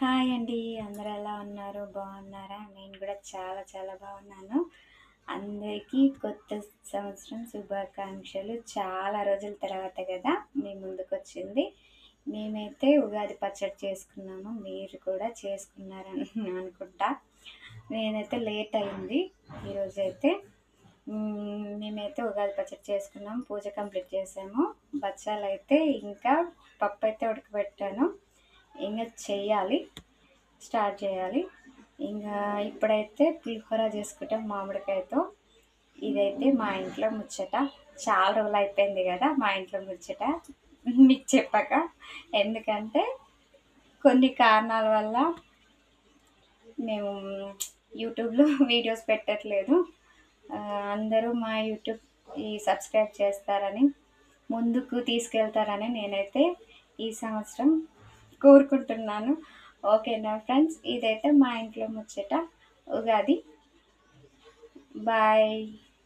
Hi అండి. అందరూ ఎలా ఉన్నారు? బాగున్నారా? నేను కూడా చాలా చాలా బాగున్నాను. అందరికీ కొత్త సంవత్సరం శుభాకాంక్షలు. చాలా రోజుల తర్వాత కదా మీ ముందుకొచ్చింది. మేమైతే ఉగాది పచ్చడి చేసుకున్నాము. మీరు కూడా చేసుకున్నారని అనుకుంటా. నేనైతే లేట్ అయింది ఈరోజైతే. మేమైతే ఉగాది పచ్చడి చేసుకున్నాం. పూజ కంప్లీట్ చేసాము. బచ్చాలైతే ఇంకా పప్పు అయితే ఉడకబెట్టాను. ఇంకా చెయ్యాలి, స్టార్ట్ చేయాలి. ఇంకా ఇప్పుడైతే పులిహోర చేసుకుంటాం మామిడికాయతో. ఇదైతే మా ఇంట్లో ముచ్చట. చాలా రోజులు అయిపోయింది కదా మా ఇంట్లో ముచ్చట మీకు చెప్పాక. ఎందుకంటే కొన్ని కారణాల వల్ల మేము యూట్యూబ్లో వీడియోస్ పెట్టట్లేదు. అందరూ మా యూట్యూబ్ సబ్స్క్రైబ్ చేస్తారని, ముందుకు తీసుకెళ్తారని నేనైతే ఈ సంవత్సరం కోరుకుంటున్నాను. ఓకేనా ఫ్రెండ్స్, ఇదైతే మా ఇంట్లో ముచ్చట. ఉగాది. బాయ్.